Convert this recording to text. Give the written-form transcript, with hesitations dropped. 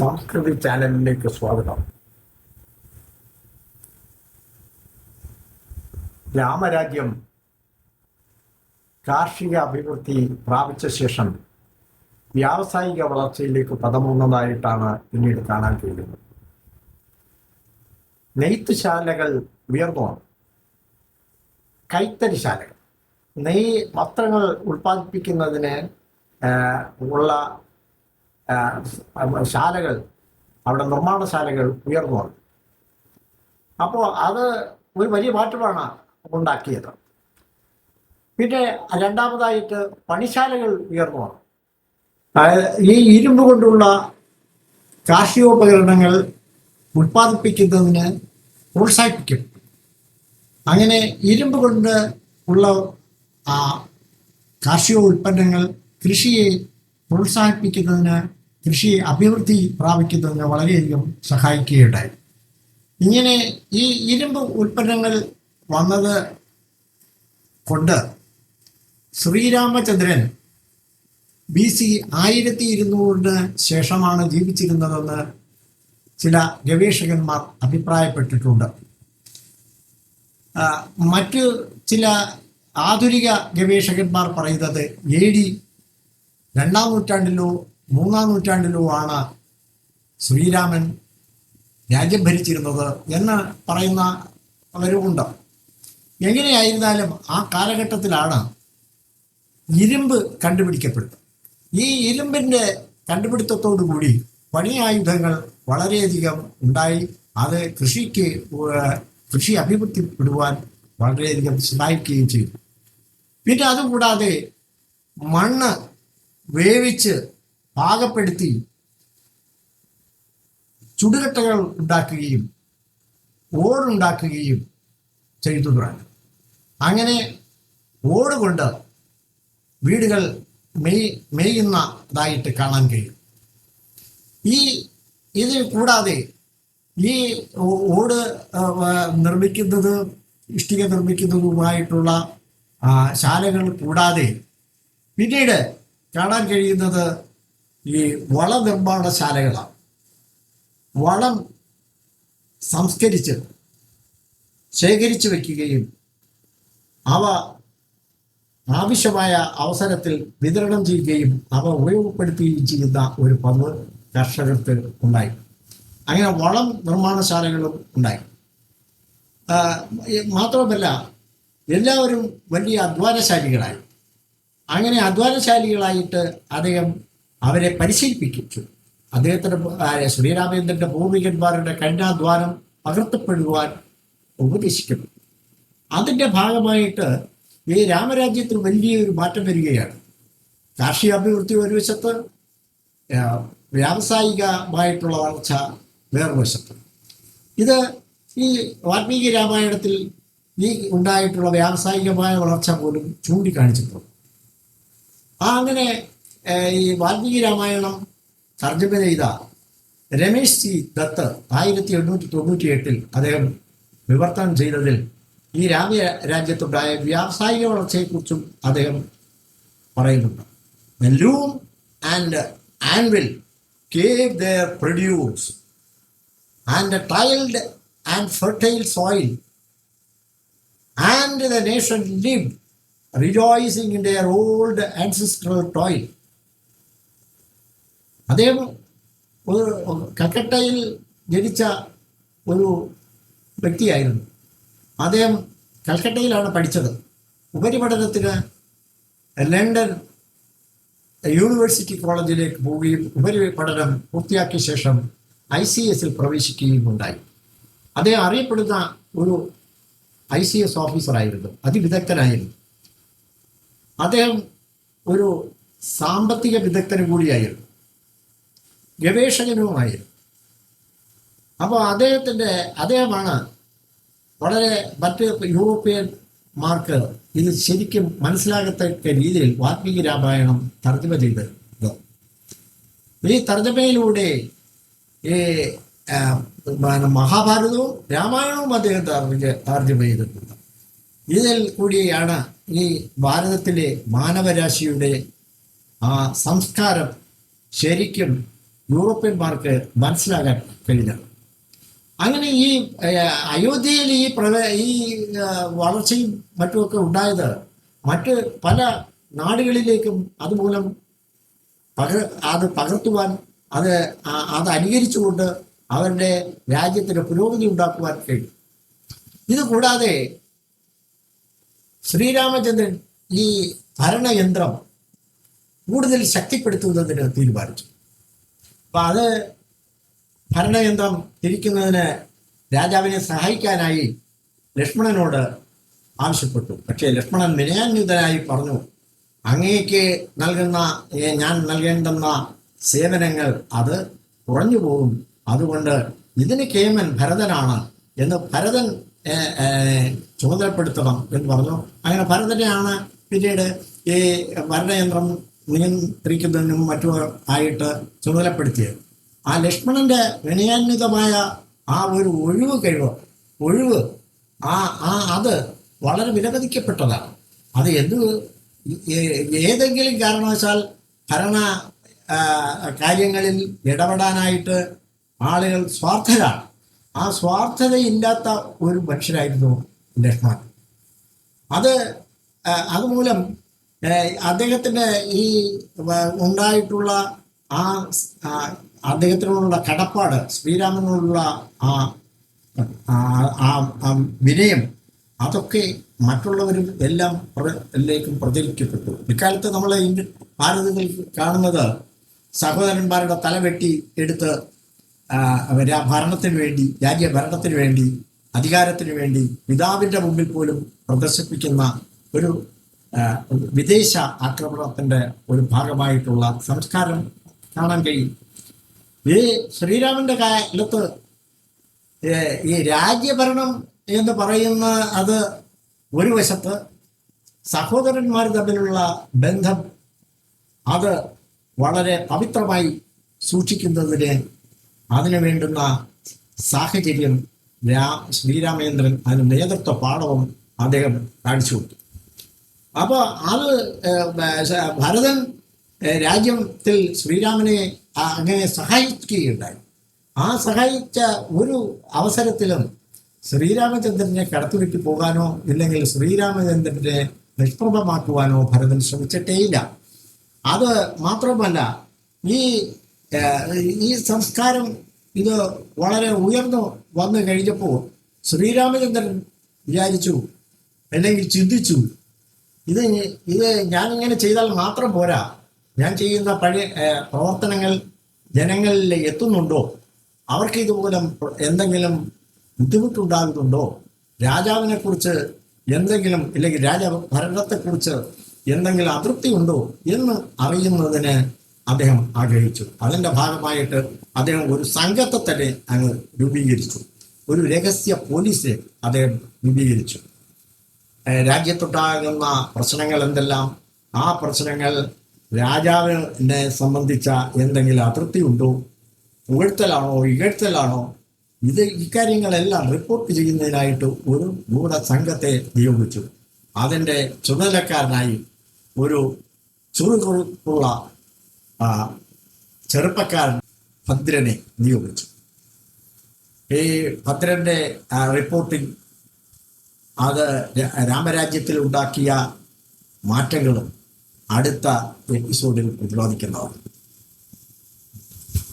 സംസ്കൃതി ചാനലിലേക്ക് സ്വാഗതം. രാമരാജ്യം കാർഷിക അഭിവൃദ്ധി പ്രാപിച്ച ശേഷം വ്യാവസായിക വളർച്ചയിലേക്ക് പദമൂന്നതായിട്ടാണ് പിന്നീട് കാണാൻ കഴിയുന്നത്. നെയ്ത്തുശാലകൾ ഉയർന്നു വന്നു. കൈത്തറിശാലകൾ, വസ്ത്രങ്ങൾ ഉൽപ്പാദിപ്പിക്കുന്നതിന് ഉള്ള ശാലകൾ, അവിടെ നിർമ്മാണശാലകൾ ഉയർന്നു വന്നു. അപ്പോൾ അത് ഒരു വലിയ മാറ്റമാണ് ഉണ്ടാക്കിയത്. പിന്നെ രണ്ടാമതായിട്ട് പണിശാലകൾ ഉയർന്നു വന്നു. ഈ ഇരുമ്പ് കൊണ്ടുള്ള കാർഷികോപകരണങ്ങൾ ഉൽപ്പാദിപ്പിക്കുന്നതിന് പ്രോത്സാഹിപ്പിക്കും. അങ്ങനെ ഇരുമ്പ് കൊണ്ട് ഉള്ള കാർഷിക ഉൽപ്പന്നങ്ങൾ കൃഷിയെ പ്രോത്സാഹിപ്പിക്കുന്നതിന്, കൃഷി അഭിവൃദ്ധി പ്രാപിക്കുന്നതിന് വളരെയധികം സഹായിക്കുകയുണ്ടായി. ഇങ്ങനെ ഈ ഇരുമ്പ് ഉൽപ്പന്നങ്ങൾ വന്നത് കൊണ്ട് ശ്രീരാമചന്ദ്രൻ BC 1200 ശേഷമാണ് ജീവിച്ചിരുന്നതെന്ന് ചില ഗവേഷകന്മാർ അഭിപ്രായപ്പെട്ടിട്ടുണ്ട്. മറ്റു ചില ആധുനിക ഗവേഷകന്മാർ പറയുന്നത് AD 2-ാം നൂറ്റാണ്ടിലോ 3-ാം നൂറ്റാണ്ടിലോ ആണ് ശ്രീരാമൻ രാജ്യം ഭരിച്ചിരുന്നത് എന്ന് പറയുന്നവരുമുണ്ട്. എങ്ങനെയായിരുന്നാലും ആ കാലഘട്ടത്തിലാണ് ഇരുമ്പ് കണ്ടുപിടിക്കപ്പെടുന്നത്. ഈ ഇരുമ്പിൻ്റെ കണ്ടുപിടുത്തത്തോടുകൂടി പണിയായുധങ്ങൾ വളരെയധികം ഉണ്ടായി. അത് കൃഷി അഭിവൃദ്ധിപ്പെടുവാൻ വളരെയധികം സഹായിക്കുകയും ചെയ്തു. പിന്നെ അതുകൂടാതെ മണ്ണ് വേവിച്ച് പാകപ്പെടുത്തി ചുടുകട്ടകൾ ഉണ്ടാക്കുകയും ഓടുണ്ടാക്കുകയും ചെയ്തതാണ്. അങ്ങനെ ഓടുകൊണ്ട് വീടുകൾ മേയുന്നതായിട്ട് കാണാൻ കഴിയും. ഇത് കൂടാതെ ഈ ഓട് നിർമ്മിക്കുന്നത്, ഇഷ്ടിക നിർമ്മിക്കുന്നതുമായിട്ടുള്ള ശാലകൾ കൂടാതെ പിന്നീട് കാണാൻ കഴിയുന്നത് ഈ വള നിർമ്മാണശാലകളാണ്. വളം സംസ്കരിച്ച് ശേഖരിച്ചു വയ്ക്കുകയും അവ ആവശ്യമായ അവസരത്തിൽ വിതരണം ചെയ്യുകയും അവ ഉപയോഗപ്പെടുത്തുകയും ചെയ്യുന്ന ഒരു പതിവ് കർഷകർക്ക് ഉണ്ടായി. അങ്ങനെ വളം നിർമ്മാണശാലകളും ഉണ്ടായി. മാത്രമല്ല, എല്ലാവരും വലിയ അധ്വാനശാലികളായി. അങ്ങനെ അധ്വാനശാലികളായിട്ട് അദ്ദേഹം അവരെ പരിശീലിപ്പിച്ചു. ശ്രീരാമചന്ദ്രന്റെ പൂർവികന്മാരുടെ കഠിനാധ്വാനം പകർത്തപ്പെടുവാൻ ഉപദേശിക്കുന്നു. അതിൻ്റെ ഭാഗമായിട്ട് ഈ രാമരാജ്യത്തിൽ വലിയൊരു മാറ്റം വരികയാണ്. കാർഷിക അഭിവൃദ്ധി ഒരു വശത്ത്, വ്യാവസായികമായിട്ടുള്ള വളർച്ച വേറൊരു വശത്ത്. ഇത് ഈ വാൽമീകി രാമായണത്തിൽ ഈ ഉണ്ടായിട്ടുള്ള വ്യാവസായികമായ വളർച്ച പോലും ചൂണ്ടിക്കാണിച്ചിട്ടുണ്ട്. അങ്ങനെ ഈ വാൽമീകി രാമായണം തർജ്ജമ ചെയ്ത രമേശ് C. ദത്ത് 1898 അദ്ദേഹം വിവർത്തനം ചെയ്തതിൽ ഈ രാമരാജ്യത്തുണ്ടായ വ്യാവസായിക വളർച്ചയെക്കുറിച്ചും അദ്ദേഹം പറയുന്നുണ്ട്. The loom and anvil gave their produce, and the tiled and fertile soil, and the nation lived, rejoicing in their old ancestral toil. അദ്ദേഹം ഒരു കൽക്കട്ടയിൽ ജനിച്ച ഒരു വ്യക്തിയായിരുന്നു. അദ്ദേഹം കൽക്കട്ടയിലാണ് പഠിച്ചത്. ഉപരിപഠനത്തിന് ലണ്ടൻ യൂണിവേഴ്സിറ്റി കോളേജിലേക്ക് പോവുകയും ഉപരിപഠനം പൂർത്തിയാക്കിയ ശേഷം ICS പ്രവേശിക്കുകയും ഉണ്ടായി. അദ്ദേഹം അറിയപ്പെടുന്ന ഒരു ICS ഓഫീസറായിരുന്നു, അതിവിദഗ്ധനായിരുന്നു. അദ്ദേഹം ഒരു സാമ്പത്തിക വിദഗ്ധനും കൂടിയായിരുന്നു, ഗവേഷകനുമായിരുന്നു. അപ്പോൾ അദ്ദേഹമാണ് വളരെ മറ്റ് യൂറോപ്യന്മാർക്ക് ഇത് ശരിക്കും മനസ്സിലാകത്തക്ക രീതിയിൽ വാൽമീകി രാമായണം തർജ്ജമ ചെയ്തത്. ഈ തർജ്ജമയിലൂടെ ഈ മഹാഭാരതവും രാമായണവും അദ്ദേഹം തർജ്ജമ ചെയ്തിട്ടുണ്ട്. ഇതിൽ കൂടിയാണ് ഈ ഭാരതത്തിലെ മാനവരാശിയുടെ ആ സംസ്കാരം ശരിക്കും യൂറോപ്യന്മാർക്ക് മനസ്സിലാക്കാൻ കഴിഞ്ഞത്. അങ്ങനെ ഈ അയോധ്യയിൽ ഈ വളർച്ചയും മറ്റുമൊക്കെ ഉണ്ടായത് മറ്റ് പല നാടുകളിലേക്കും അതുമൂലം അത് പകർത്തുവാൻ അത് അനുകരിച്ചുകൊണ്ട് അവരുടെ രാജ്യത്തിന് പുരോഗതി ഉണ്ടാക്കുവാൻ കഴിയും. ഇത് കൂടാതെ ശ്രീരാമചന്ദ്രൻ ഈ ഭരണയന്ത്രം കൂടുതൽ ശക്തിപ്പെടുത്തുന്നതിന് തീരുമാനിച്ചു. അപ്പം അത് ഭരണയന്ത്രം തിരിക്കുന്നതിന് രാജാവിനെ സഹായിക്കാനായി ലക്ഷ്മണനോട് ആവശ്യപ്പെട്ടു. പക്ഷേ ലക്ഷ്മണൻ വിനയാന്വിതനായി പറഞ്ഞു, അങ്ങേക്ക് ഞാൻ നൽകേണ്ടുന്ന സേവനങ്ങൾ അത് കുറഞ്ഞു പോകും. അതുകൊണ്ട് ഇതിന് കേമൻ ഭരതനാണ് എന്ന് ഭരതൻ ചുമതലപ്പെടുത്തണം എന്ന് പറഞ്ഞു. അങ്ങനെ ഭരതനെയാണ് പിന്നീട് ഈ ഭരണയന്ത്രം നിയന്ത്രിക്കുന്നതിനും മറ്റും ആയിട്ട് ചുമതലപ്പെടുത്തിയത്. ആ ലക്ഷ്മണന്റെ വിനയാന്വിതമായ ആ ഒരു ഒഴിവ് അത് വളരെ വിലമതിക്കപ്പെട്ടതാണ്. അത് ഏതെങ്കിലും കാരണവശാൽ ഭരണ കാര്യങ്ങളിൽ ഇടപെടാനായിട്ട് ആളുകൾ സ്വാർത്ഥരാണ്. ആ സ്വാർത്ഥതയില്ലാത്ത ഒരു മനുഷ്യരായിരുന്നു ലക്ഷ്മണൻ. അതുമൂലം അദ്ദേഹത്തിൻ്റെ ഈ ഉണ്ടായിട്ടുള്ള അദ്ദേഹത്തിനോടുള്ള കടപ്പാട്, ശ്രീരാമനോടുള്ള വിനയം, അതൊക്കെ മറ്റുള്ളവരും എല്ലാവർക്കും പ്രചരിക്കപ്പെട്ടു. ഇക്കാലത്ത് നമ്മൾ ഭാരതത്തിൽ കാണുന്നത് സഹോദരന്മാരുടെ തല വെട്ടി എടുത്ത് ഭരണത്തിന് വേണ്ടി, രാജ്യഭരണത്തിന് വേണ്ടി, അധികാരത്തിന് വേണ്ടി പിതാവിൻ്റെ മുമ്പിൽ പോലും പ്രദർശിപ്പിക്കുന്ന ഒരു വിദേശ ആക്രമണത്തിൻ്റെ ഒരു ഭാഗമായിട്ടുള്ള സംസ്കാരം കാണാൻ കഴിയും. ഈ ശ്രീരാമന്റെ കാലത്ത് ഈ രാജ്യഭരണം എന്ന് പറയുന്ന അത് ഒരു വശത്ത്, സഹോദരന്മാർ തമ്മിലുള്ള ബന്ധം അത് വളരെ പവിത്രമായി സൂക്ഷിക്കുന്നതിന് അതിനു വേണ്ടുന്ന സാഹചര്യം ശ്രീരാമചന്ദ്രൻ അതിന് നേതൃത്വ പാഠവും അദ്ദേഹം കാണിച്ചു കൊടുത്തു. അപ്പോൾ ഭരതൻ രാജ്യത്തിൽ ശ്രീരാമനെ അങ്ങനെ സഹായിക്കുകയുണ്ടായി. ആ സഹായിച്ച ഒരു അവസരത്തിലും ശ്രീരാമചന്ദ്രനെ കടത്തിവിട്ട് പോകാനോ ഇല്ലെങ്കിൽ ശ്രീരാമചന്ദ്രനെ നിഷ്പ്രഭമാക്കുവാനോ ഭരതൻ ശ്രമിച്ചിട്ടേയില്ല. അത് മാത്രമല്ല, ഈ സംസ്കാരം ഇത് വളരെ ഉയർന്നു വന്നു കഴിഞ്ഞപ്പോൾ ശ്രീരാമചന്ദ്രൻ വിചാരിച്ചു, അല്ലെങ്കിൽ ചിന്തിച്ചു, ഇത് ഞാനിങ്ങനെ ചെയ്താൽ മാത്രം പോരാ, ഞാൻ ചെയ്യുന്ന പ്രവർത്തനങ്ങൾ ജനങ്ങളിൽ എത്തുന്നുണ്ടോ, അവർക്ക് ഇതുമൂലം എന്തെങ്കിലും ബുദ്ധിമുട്ടുണ്ടാകുന്നുണ്ടോ, രാജാവിനെ കുറിച്ച് എന്തെങ്കിലും, ഇല്ലെങ്കിൽ ഭരണത്തെക്കുറിച്ച് എന്തെങ്കിലും അതൃപ്തി ഉണ്ടോ എന്ന് അറിയുന്നതിന് അദ്ദേഹം ആഗ്രഹിച്ചു. അതിൻ്റെ ഭാഗമായിട്ട് അദ്ദേഹം ഒരു സംഘത്തെ തന്നെ അങ്ങ് രൂപീകരിച്ചു. ഒരു രഹസ്യ പോലീസ് അദ്ദേഹം രൂപീകരിച്ചു. രാജ്യത്തുണ്ടാകുന്ന പ്രശ്നങ്ങൾ എന്തെല്ലാം, ആ പ്രശ്നങ്ങൾ രാജാവിനെ സംബന്ധിച്ച എന്തെങ്കിലും അതൃപ്തി ഉണ്ടോ, പുകഴ്ത്തലാണോ ഇകഴ്ത്തലാണോ, ഇക്കാര്യങ്ങളെല്ലാം റിപ്പോർട്ട് ചെയ്യുന്നതിനായിട്ട് ഒരു ഗൂഢസംഘത്തെ നിയോഗിച്ചു. അതിൻ്റെ ചുമതലക്കാരനായി ഒരു ചുറുചുറുക്കുള്ള ചെറുപ്പക്കാരൻ ഭദ്രനെ നിയോഗിച്ചു. ഈ ഭദ്രന്റെ റിപ്പോർട്ടിംഗ് അത് രാമരാജ്യത്തിൽ ഉണ്ടാക്കിയ മാറ്റങ്ങളും അടുത്ത എപ്പിസോഡിൽ പ്രതിപാദിക്കുന്നതാണ്.